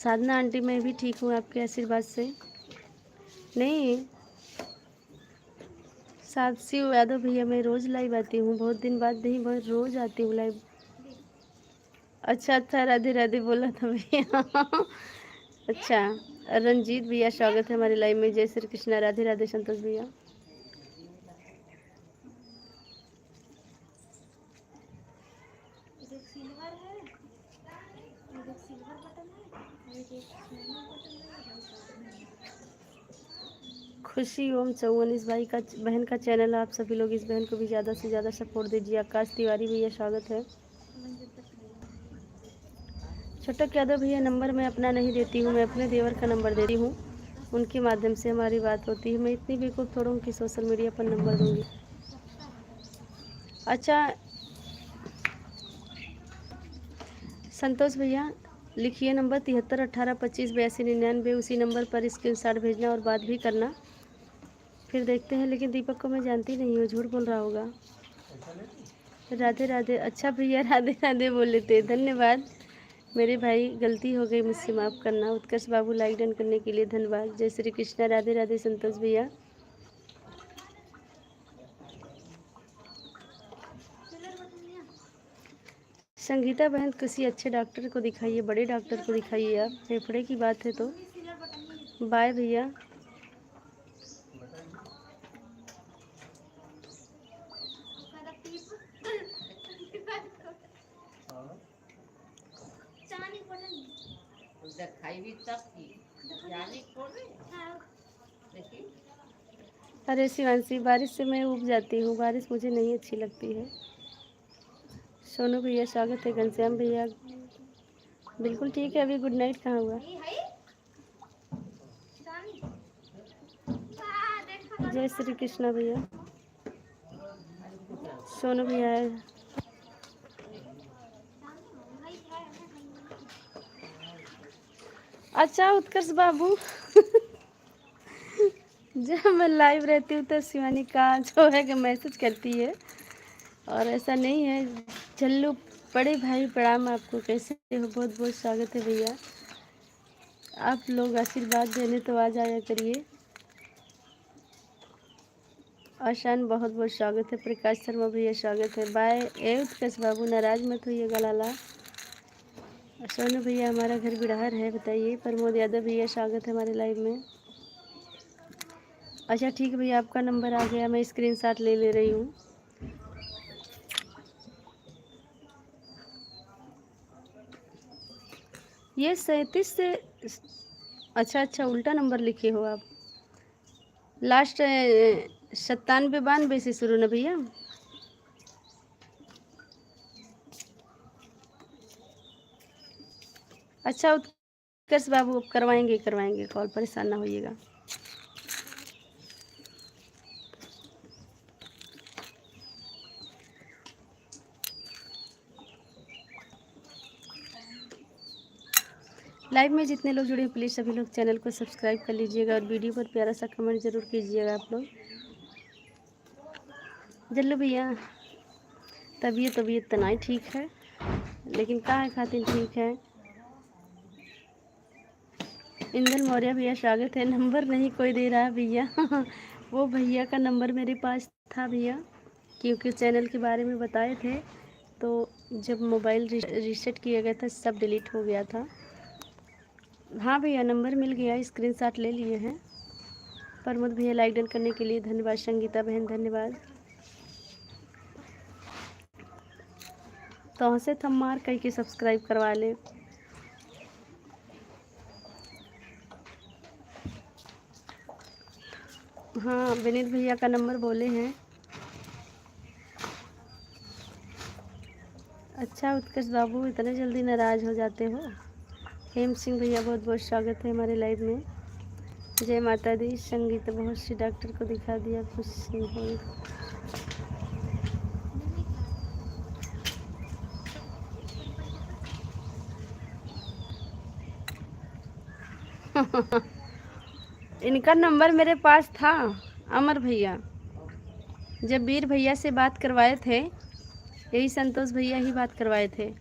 साधना aunty मैं भी ठीक हूँ आपके आशीर्वाद से। नहीं, साक्षी यादव भैया मैं रोज़ लाइव आती हूँ, बहुत दिन बाद नहीं, बहुत रोज़ आती हूँ लाइव। अच्छा अच्छा, राधे राधे बोला था भैया। अच्छा, रंजीत भैया स्वागत है हमारे लाइव में। जय श्री कृष्णा, राधे राधे संतोष भैया। खुशी ओम चौवन इस भाई का बहन का चैनल है। आप सभी लोग इस बहन को भी ज़्यादा से ज़्यादा सपोर्ट दीजिए। आकाश तिवारी भैया स्वागत है। छोटक यादव भैया नंबर मैं अपना नहीं देती हूँ, मैं अपने देवर का नंबर देती हूँ, उनके माध्यम से हमारी बात होती है। मैं इतनी बेवकूफ़ थोड़ा हूँ कि सोशल मीडिया पर नंबर दूँगी। अच्छा संतोष भैया लिखिए नंबर 73 18 25 82 99। उसी नंबर पर स्क्रीनशॉट भेजना और बात भी करना, फिर देखते हैं। लेकिन दीपक को मैं जानती नहीं हूँ, झूठ बोल रहा होगा। राधे राधे। अच्छा भैया राधे राधे बोल लेते, धन्यवाद मेरे भाई, गलती हो गई मुझसे, माफ़ करना। उत्कर्ष बाबू लाइक डन करने के लिए धन्यवाद। जय श्री कृष्णा, राधे राधे संतोष भैया। संगीता बहन किसी अच्छे डॉक्टर को दिखाइए, बड़े डॉक्टर को दिखाइए आप, फेफड़े की बात है तो। बाय भैया। अरे शिवांशी, बारिश से मैं उब जाती हूँ, बारिश मुझे नहीं अच्छी लगती है। सोनू भैया स्वागत है। घनश्याम भैया बिल्कुल ठीक है। अभी गुड नाइट कहाँ हुआ? जय श्री कृष्णा भैया। सोनू भैया है। अच्छा उत्कर्ष बाबू जब मैं लाइव रहती हूँ तो शिवानी का जो है कि मैसेज करती है, और ऐसा नहीं है। झल्लू बड़े भाई प्रणाम आपको, कैसे हो? बहुत बहुत स्वागत है भैया। आप लोग आशीर्वाद देने तो आ जाया करिए। आशान बहुत बहुत स्वागत है। प्रकाश शर्मा भैया स्वागत है। बाय। ए उत्कर्ष बाबू नाराज मत होइए गलाला। सोनू भैया हमारा घर बिड़हर है, बताइए। प्रमोद यादव भैया स्वागत है हमारे लाइव में। अच्छा ठीक है भैया, आपका नंबर आ गया, मैं स्क्रीनशॉट ले रही हूँ। ये 37 से अच्छा अच्छा उल्टा नंबर लिखे हो आप। लास्ट 97 92 से शुरू ना भैया? अच्छा उत्कर्ष बाबू अब करवाएंगे कॉल, परेशान ना होइएगा। लाइव में जितने लोग जुड़े हैं प्लीज़ सभी लोग चैनल को सब्सक्राइब कर लीजिएगा और वीडियो पर प्यारा सा कमेंट ज़रूर कीजिएगा आप लोग। जल्लू भैया तबीयत तो नहीं ठीक है, लेकिन काहे खातिर ठीक है। इंदल मौर्य भैया स्वागत है। नंबर नहीं कोई दे रहा भैया वो भैया का नंबर मेरे पास था भैया, क्योंकि चैनल के बारे में बताए थे, तो जब मोबाइल रीसेट किया गया था सब डिलीट हो गया था। हाँ भैया नंबर मिल गया, स्क्रीनशॉट ले लिए हैं। प्रमोद भैया लाइक डन करने के लिए धन्यवाद। संगीता बहन धन्यवाद। तो से थम मार कहीं के सब्सक्राइब करवा ले। हाँ विनीत भैया का नंबर बोले हैं। अच्छा उत्कर्ष बाबू इतने जल्दी नाराज़ हो जाते हो? हेम सिंह भैया बहुत बहुत स्वागत है हमारे लाइव में। जय माता दी। संगीत बहुत सी डॉक्टर को दिखा दिया, कुछ नहीं इनका नंबर मेरे पास था अमर भैया, जब वीर भैया से बात करवाए थे, यही संतोष भैया ही बात करवाए थे।